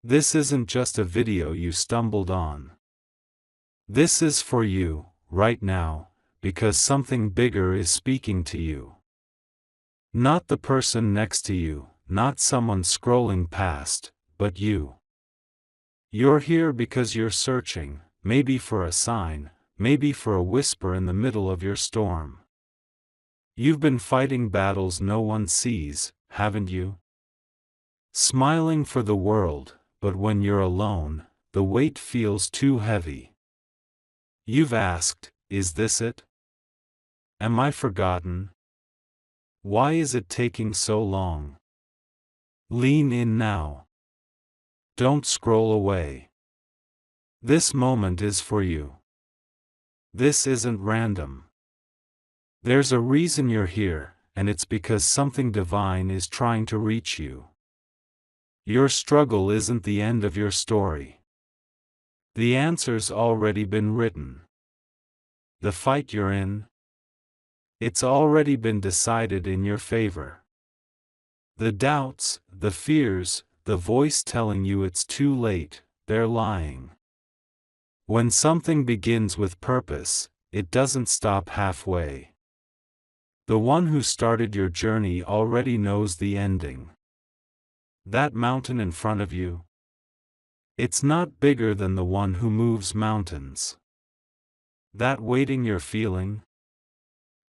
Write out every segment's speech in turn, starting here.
This isn't just a video you stumbled on. This is for you, right now, because something bigger is speaking to you. Not the person next to you, not someone scrolling past, but you. You're here because you're searching, maybe for a sign, maybe for a whisper in the middle of your storm. You've been fighting battles no one sees, haven't you? Smiling for the world, but when you're alone, the weight feels too heavy. You've asked, is this it? Am I forgotten? Why is it taking so long? Lean in now. Don't scroll away. This moment is for you. This isn't random. There's a reason you're here, and it's because something divine is trying to reach you. Your struggle isn't the end of your story. The answer's already been written. The fight you're in, it's already been decided in your favor. The doubts, the fears, the voice telling you it's too late, they're lying. When something begins with purpose, it doesn't stop halfway. The one who started your journey already knows the ending. That mountain in front of you, it's not bigger than the one who moves mountains. That waiting you're feeling,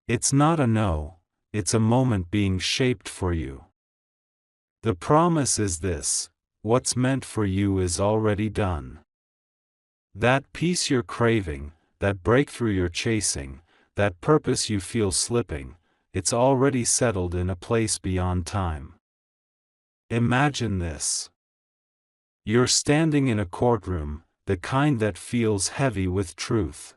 it's not a no, it's a moment being shaped for you. The promise is this: what's meant for you is already done. That peace you're craving, that breakthrough you're chasing, that purpose you feel slipping, it's already settled in a place beyond time. Imagine this. You're standing in a courtroom, the kind that feels heavy with truth.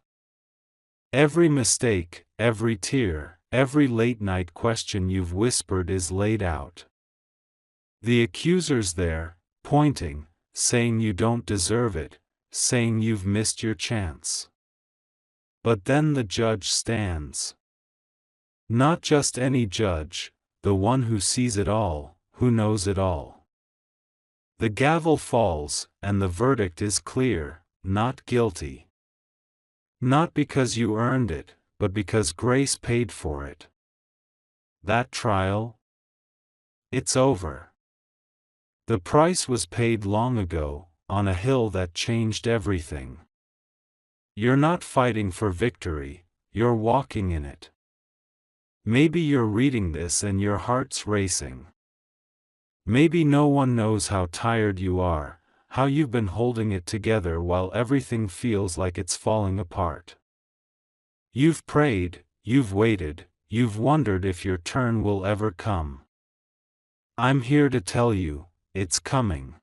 Every mistake, every tear, every late-night question you've whispered is laid out. The accuser's there, pointing, saying you don't deserve it, saying you've missed your chance. But then the judge stands. Not just any judge, the one who sees it all, who knows it all. The gavel falls, and the verdict is clear: not guilty. Not because you earned it, but because grace paid for it. That trial? It's over. The price was paid long ago, on a hill that changed everything. You're not fighting for victory, you're walking in it. Maybe you're reading this and your heart's racing. Maybe no one knows how tired you are, how you've been holding it together while everything feels like it's falling apart. You've prayed, you've waited, you've wondered if your turn will ever come. I'm here to tell you, it's coming.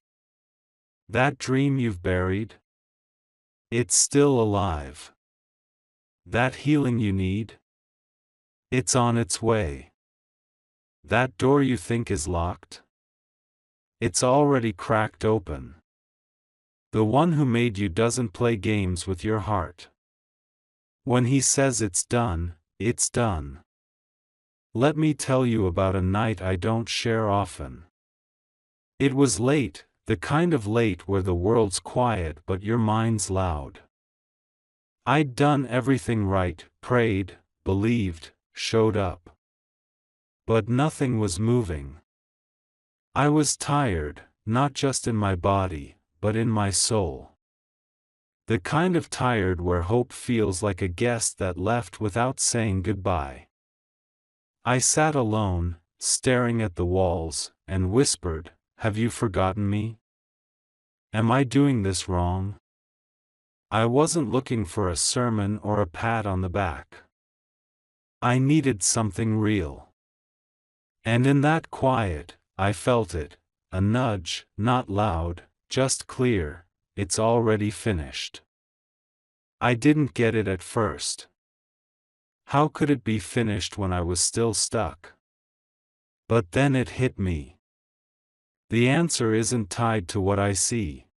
That dream you've buried? It's still alive. That healing you need? It's on its way. That door you think is locked? It's already cracked open. The one who made you doesn't play games with your heart. When he says it's done, it's done. Let me tell you about a night I don't share often. It was late, the kind of late where the world's quiet but your mind's loud. I'd done everything right, prayed, believed, showed up. But nothing was moving. I was tired, not just in my body, but in my soul. The kind of tired where hope feels like a guest that left without saying goodbye. I sat alone, staring at the walls, and whispered, "Have you forgotten me? Am I doing this wrong?" I wasn't looking for a sermon or a pat on the back. I needed something real. And in that quiet, I felt it, a nudge, not loud, just clear: it's already finished. I didn't get it at first. How could it be finished when I was still stuck? But then it hit me. The answer isn't tied to what I see.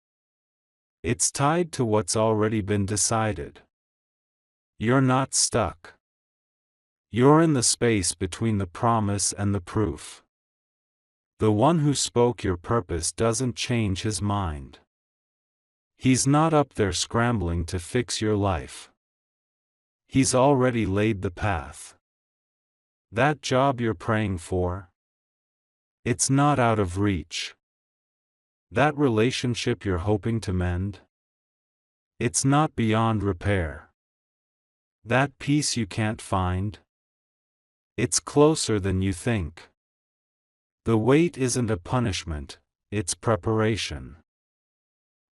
It's tied to what's already been decided. You're not stuck. You're in the space between the promise and the proof. The one who spoke your purpose doesn't change his mind. He's not up there scrambling to fix your life. He's already laid the path. That job you're praying for? It's not out of reach. That relationship you're hoping to mend? It's not beyond repair. That peace you can't find? It's closer than you think. The wait isn't a punishment, it's preparation.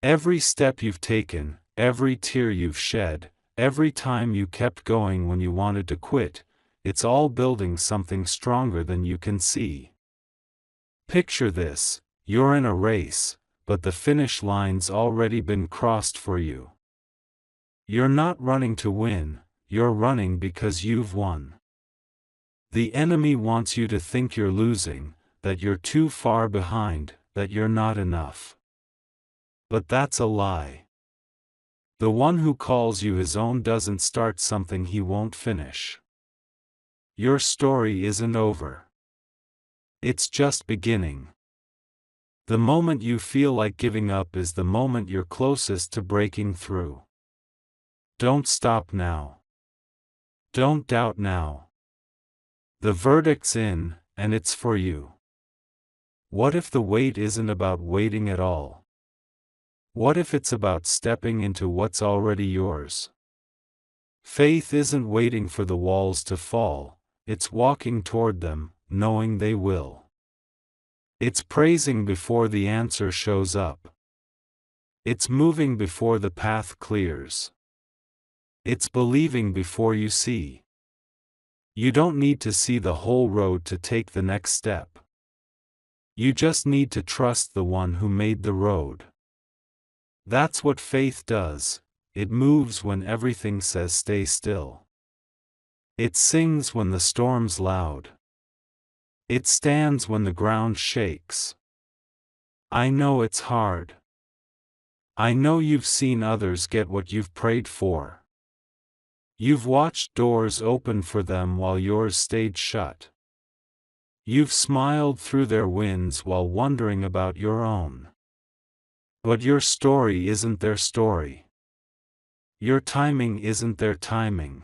Every step you've taken, every tear you've shed, every time you kept going when you wanted to quit, it's all building something stronger than you can see. Picture this: you're in a race, but the finish line's already been crossed for you. You're not running to win, you're running because you've won. The enemy wants you to think you're losing, that you're too far behind, that you're not enough. But that's a lie. The one who calls you his own doesn't start something he won't finish. Your story isn't over. It's just beginning. The moment you feel like giving up is the moment you're closest to breaking through. Don't stop now. Don't doubt now. The verdict's in, and it's for you. What if the wait isn't about waiting at all? What if it's about stepping into what's already yours? Faith isn't waiting for the walls to fall, it's walking toward them, knowing they will. It's praising before the answer shows up. It's moving before the path clears. It's believing before you see. You don't need to see the whole road to take the next step. You just need to trust the one who made the road. That's what faith does. It moves when everything says stay still. It sings when the storm's loud. It stands when the ground shakes. I know it's hard. I know you've seen others get what you've prayed for. You've watched doors open for them while yours stayed shut. You've smiled through their wins while wondering about your own. But your story isn't their story. Your timing isn't their timing.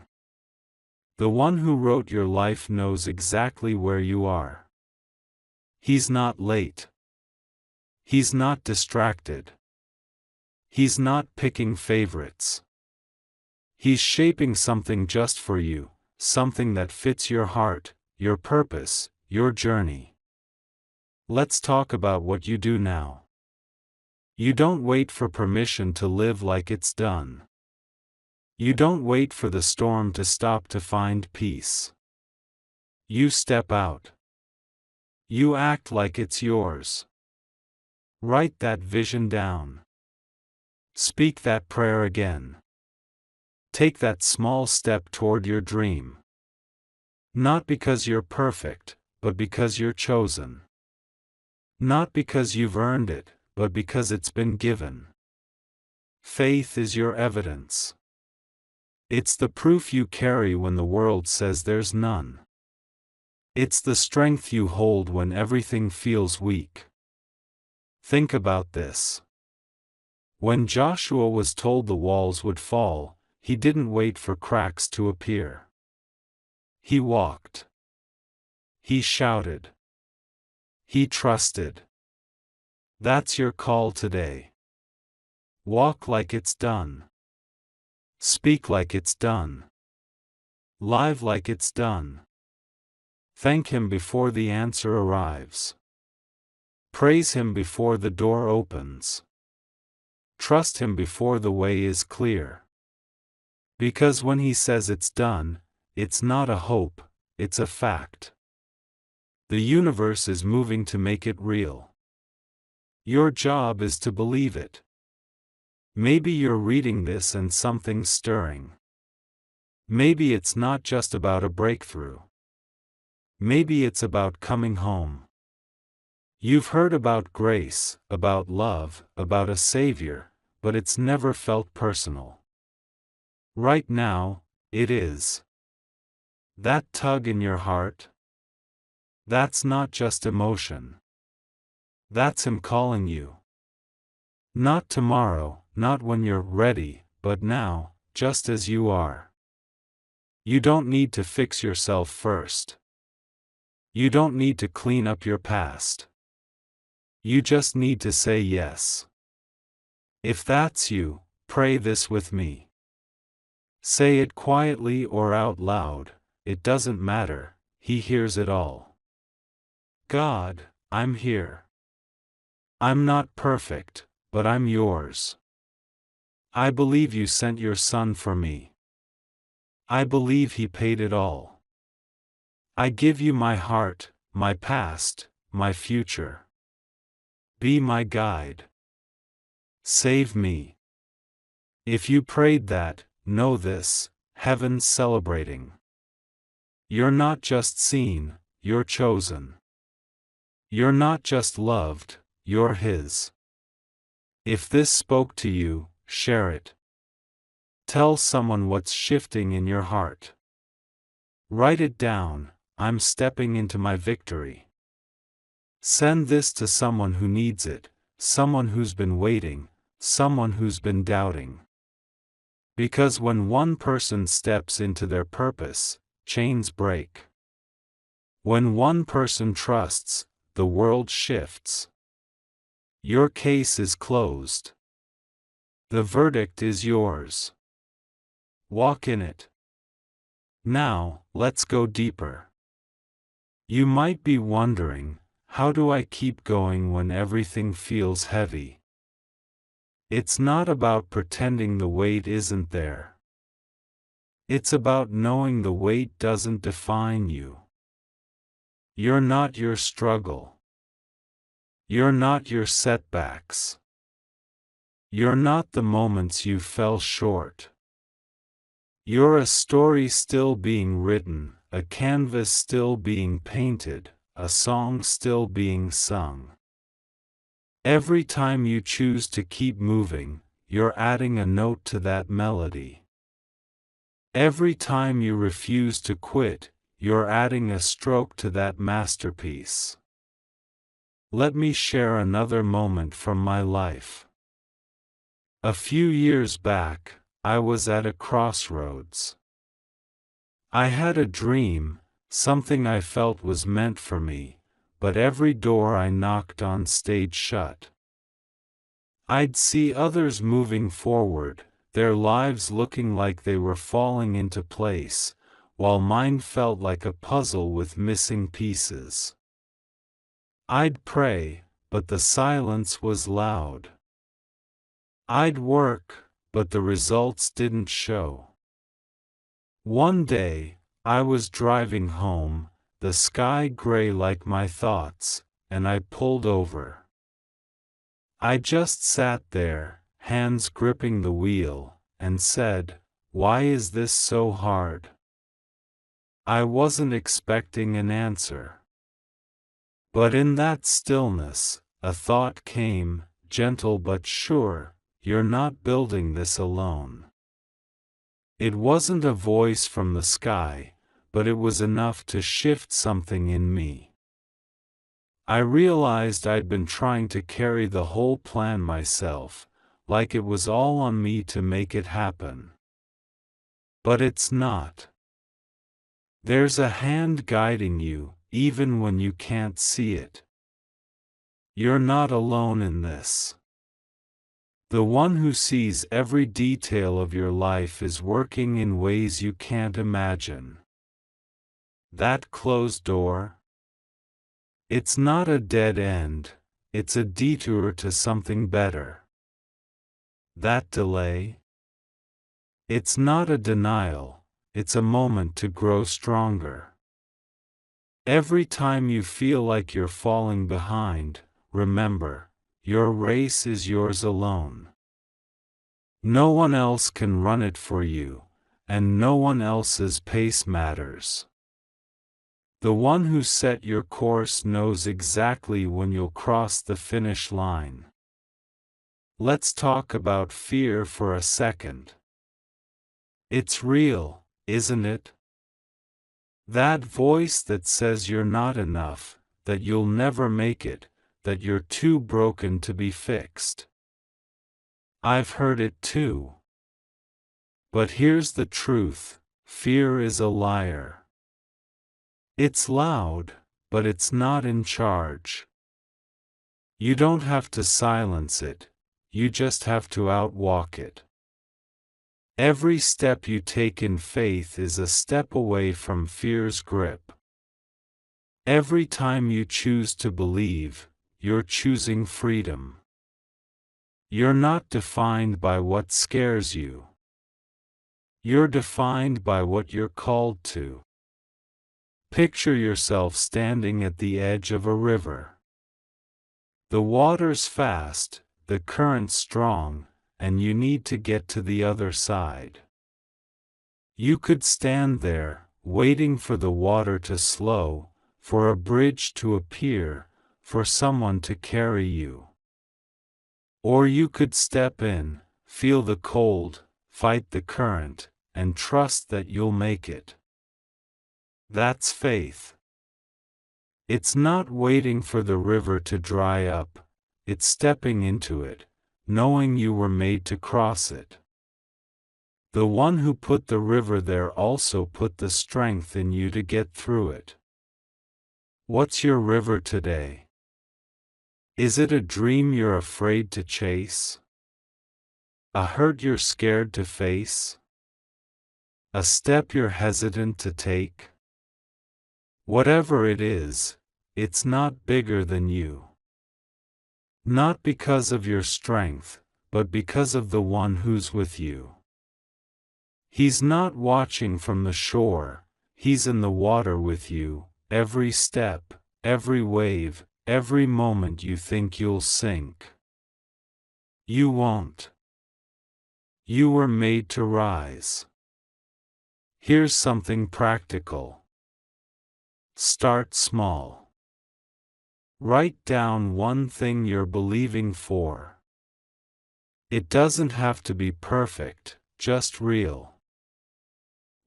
The one who wrote your life knows exactly where you are. He's not late. He's not distracted. He's not picking favorites. He's shaping something just for you, something that fits your heart, your purpose, your journey. Let's talk about what you do now. You don't wait for permission to live like it's done. You don't wait for the storm to stop to find peace. You step out. You act like it's yours. Write that vision down. Speak that prayer again. Take that small step toward your dream. Not because you're perfect, but because you're chosen. Not because you've earned it, but because it's been given. Faith is your evidence. It's the proof you carry when the world says there's none. It's the strength you hold when everything feels weak. Think about this. When Joshua was told the walls would fall, he didn't wait for cracks to appear. He walked. He shouted. He trusted. That's your call today. Walk like it's done. Speak like it's done. Live like it's done. Thank Him before the answer arrives. Praise Him before the door opens. Trust Him before the way is clear. Because when He says it's done, it's not a hope, it's a fact. The universe is moving to make it real. Your job is to believe it. Maybe you're reading this and something's stirring. Maybe it's not just about a breakthrough. Maybe it's about coming home. You've heard about grace, about love, about a Savior, but it's never felt personal. Right now, it is. That tug in your heart? That's not just emotion. That's Him calling you. Not tomorrow, not when you're ready, but now, just as you are. You don't need to fix yourself first. You don't need to clean up your past. You just need to say yes. If that's you, pray this with me. Say it quietly or out loud, it doesn't matter, He hears it all. God, I'm here. I'm not perfect, but I'm yours. I believe you sent your Son for me. I believe He paid it all. I give you my heart, my past, my future. Be my guide. Save me. If you prayed that, know this, heaven's celebrating. You're not just seen, you're chosen. You're not just loved, you're His. If this spoke to you, share it. Tell someone what's shifting in your heart. Write it down, I'm stepping into my victory. Send this to someone who needs it, someone who's been waiting, someone who's been doubting. Because when one person steps into their purpose, chains break. When one person trusts, the world shifts. Your case is closed. The verdict is yours. Walk in it. Now, let's go deeper. You might be wondering, how do I keep going when everything feels heavy? It's not about pretending the weight isn't there. It's about knowing the weight doesn't define you. You're not your struggle. You're not your setbacks. You're not the moments you fell short. You're a story still being written, a canvas still being painted, a song still being sung. Every time you choose to keep moving, you're adding a note to that melody. Every time you refuse to quit, you're adding a stroke to that masterpiece. Let me share another moment from my life. A few years back, I was at a crossroads. I had a dream, something I felt was meant for me, but every door I knocked on stayed shut. I'd see others moving forward, their lives looking like they were falling into place, while mine felt like a puzzle with missing pieces. I'd pray, but the silence was loud. I'd work, but the results didn't show. One day, I was driving home, the sky gray like my thoughts, and I pulled over. I just sat there, hands gripping the wheel, and said, "Why is this so hard?" I wasn't expecting an answer. But in that stillness, a thought came, gentle but sure, "You're not building this alone." It wasn't a voice from the sky, but it was enough to shift something in me. I realized I'd been trying to carry the whole plan myself, like it was all on me to make it happen. But it's not. There's a hand guiding you, even when you can't see it. You're not alone in this. The one who sees every detail of your life is working in ways you can't imagine. That closed door? It's not a dead end, it's a detour to something better. That delay? It's not a denial, it's a moment to grow stronger. Every time you feel like you're falling behind, remember, your race is yours alone. No one else can run it for you, and no one else's pace matters. The one who set your course knows exactly when you'll cross the finish line. Let's talk about fear for a second. It's real, isn't it? That voice that says you're not enough, that you'll never make it, that you're too broken to be fixed. I've heard it too. But here's the truth: fear is a liar. It's loud, but it's not in charge. You don't have to silence it, you just have to outwalk it. Every step you take in faith is a step away from fear's grip. Every time you choose to believe, you're choosing freedom. You're not defined by what scares you. You're defined by what you're called to. Picture yourself standing at the edge of a river. The water's fast, the current strong, and you need to get to the other side. You could stand there, waiting for the water to slow, for a bridge to appear, for someone to carry you. Or you could step in, feel the cold, fight the current, and trust that you'll make it. That's faith. It's not waiting for the river to dry up, it's stepping into it, knowing you were made to cross it. The one who put the river there also put the strength in you to get through it. What's your river today? Is it a dream you're afraid to chase? A hurt you're scared to face? A step you're hesitant to take? Whatever it is, it's not bigger than you. Not because of your strength, but because of the one who's with you. He's not watching from the shore, he's in the water with you, every step, every wave, every moment you think you'll sink. You won't. You were made to rise. Here's something practical. Start small. Write down one thing you're believing for. It doesn't have to be perfect, just real.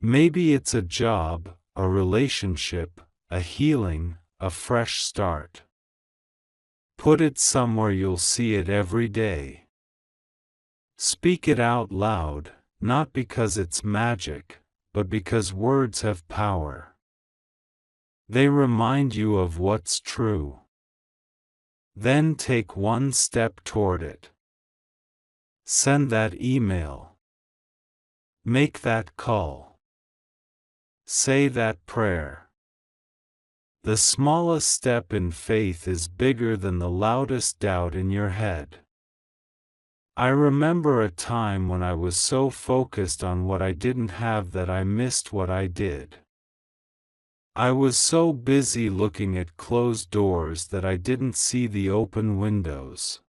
Maybe it's a job, a relationship, a healing, a fresh start. Put it somewhere you'll see it every day. Speak it out loud, not because it's magic, but because words have power. They remind you of what's true. Then take one step toward it. Send that email. Make that call. Say that prayer. The smallest step in faith is bigger than the loudest doubt in your head. I remember a time when I was so focused on what I didn't have that I missed what I did. I was so busy looking at closed doors that I didn't see the open windows.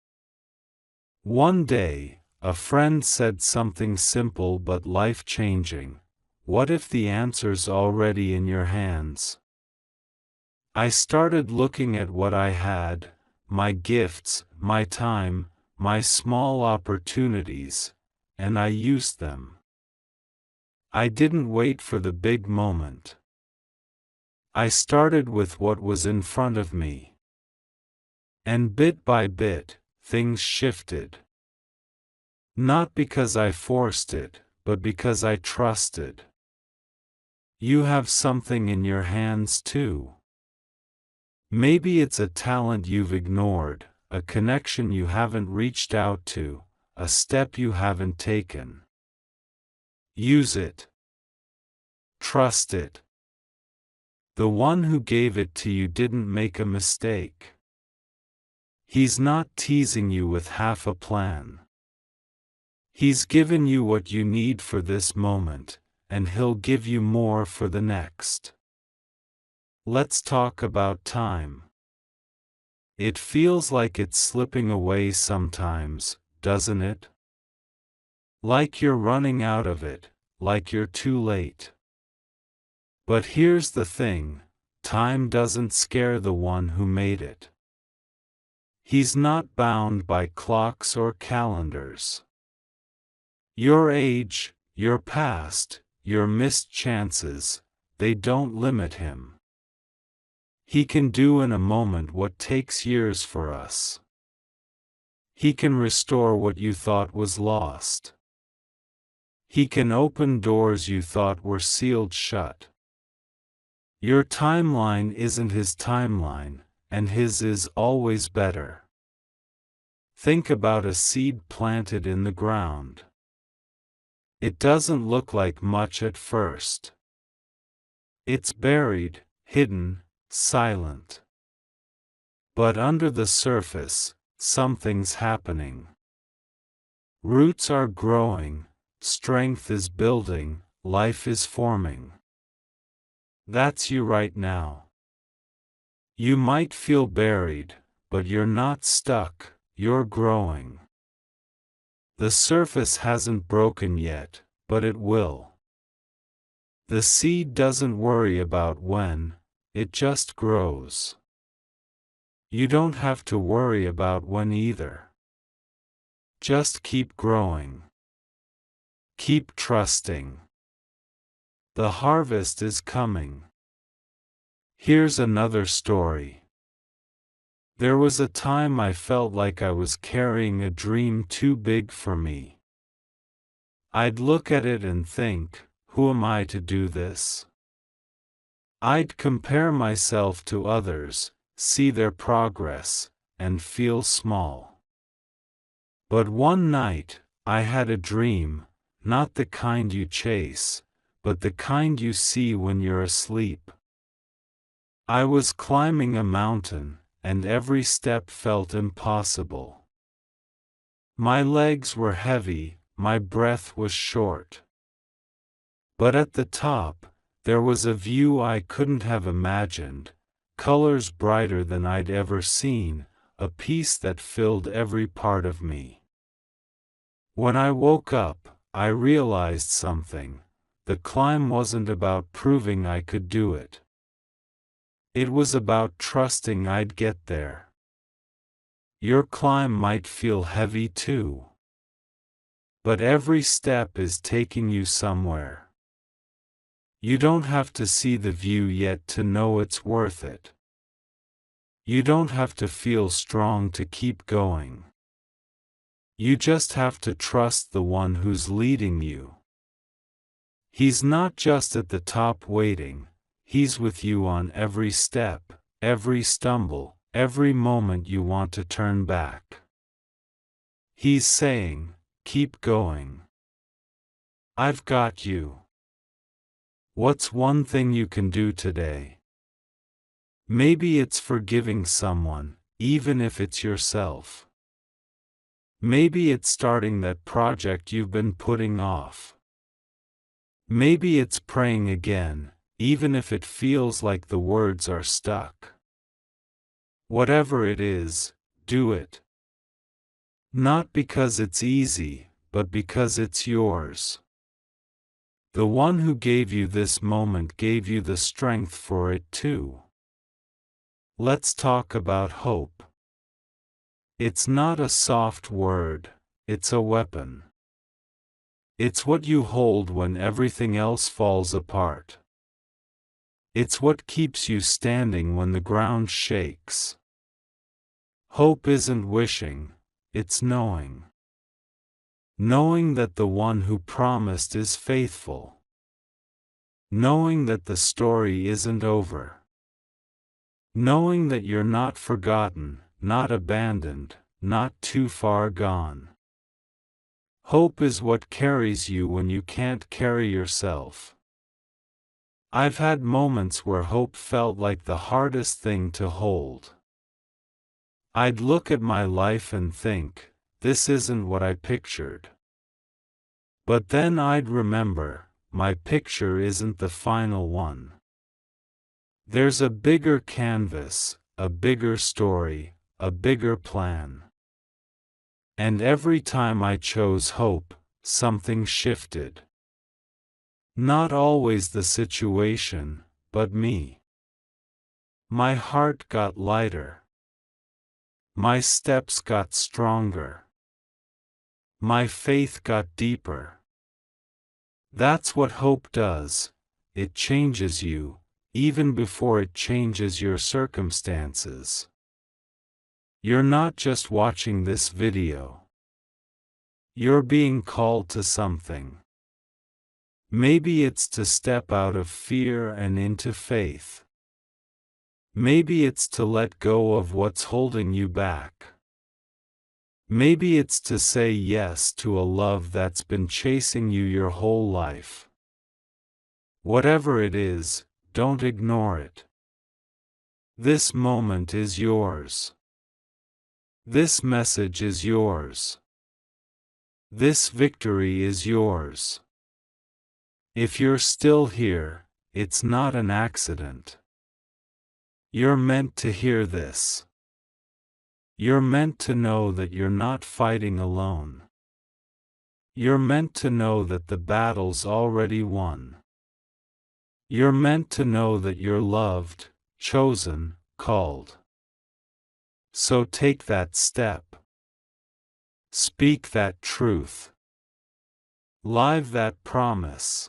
One day, a friend said something simple but life-changing. What if the answer's already in your hands? I started looking at what I had, my gifts, my time, my small opportunities, and I used them. I didn't wait for the big moment. I started with what was in front of me. And bit by bit, things shifted. Not because I forced it, but because I trusted. You have something in your hands too. Maybe it's a talent you've ignored, a connection you haven't reached out to, a step you haven't taken. Use it. Trust it. The one who gave it to you didn't make a mistake. He's not teasing you with half a plan. He's given you what you need for this moment, and he'll give you more for the next. Let's talk about time. It feels like it's slipping away sometimes, doesn't it? Like you're running out of it, like you're too late. But here's the thing, time doesn't scare the one who made it. He's not bound by clocks or calendars. Your age, your past, your missed chances, they don't limit him. He can do in a moment what takes years for us. He can restore what you thought was lost. He can open doors you thought were sealed shut. Your timeline isn't his timeline, and his is always better. Think about a seed planted in the ground. It doesn't look like much at first. It's buried, hidden, silent. But under the surface, something's happening. Roots are growing, strength is building, life is forming. That's you right now. You might feel buried, but you're not stuck, you're growing. The surface hasn't broken yet, but it will. The seed doesn't worry about when, it just grows. You don't have to worry about when either. Just keep growing. Keep trusting. The harvest is coming. Here's another story. There was a time I felt like I was carrying a dream too big for me. I'd look at it and think, who am I to do this? I'd compare myself to others, see their progress, and feel small. But one night, I had a dream, not the kind you chase, but the kind you see when you're asleep. I was climbing a mountain, and every step felt impossible. My legs were heavy, my breath was short. But at the top, there was a view I couldn't have imagined, colors brighter than I'd ever seen, a peace that filled every part of me. When I woke up, I realized something. The climb wasn't about proving I could do it. It was about trusting I'd get there. Your climb might feel heavy too. But every step is taking you somewhere. You don't have to see the view yet to know it's worth it. You don't have to feel strong to keep going. You just have to trust the one who's leading you. He's not just at the top waiting, he's with you on every step, every stumble, every moment you want to turn back. He's saying, keep going. I've got you. What's one thing you can do today? Maybe it's forgiving someone, even if it's yourself. Maybe it's starting that project you've been putting off. Maybe it's praying again, even if it feels like the words are stuck. Whatever it is, do it. Not because it's easy, but because it's yours. The one who gave you this moment gave you the strength for it too. Let's talk about hope. It's not a soft word, it's a weapon. It's what you hold when everything else falls apart. It's what keeps you standing when the ground shakes. Hope isn't wishing, it's knowing. Knowing that the one who promised is faithful. Knowing that the story isn't over. Knowing that you're not forgotten, not abandoned, not too far gone. Hope is what carries you when you can't carry yourself. I've had moments where hope felt like the hardest thing to hold. I'd look at my life and think, this isn't what I pictured. But then I'd remember, my picture isn't the final one. There's a bigger canvas, a bigger story, a bigger plan. And every time I chose hope, something shifted. Not always the situation, but me. My heart got lighter. My steps got stronger. My faith got deeper. That's what hope does. It changes you, even before it changes your circumstances. You're not just watching this video. You're being called to something. Maybe it's to step out of fear and into faith. Maybe it's to let go of what's holding you back. Maybe it's to say yes to a love that's been chasing you your whole life. Whatever it is, don't ignore it. This moment is yours. This message is yours. This victory is yours. If you're still here, it's not an accident. You're meant to hear this. You're meant to know that you're not fighting alone. You're meant to know that the battle's already won. You're meant to know that you're loved, chosen, called. So take that step. Speak that truth. Live that promise.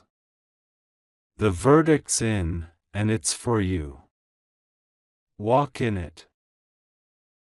The verdict's in, and it's for you. Walk in it.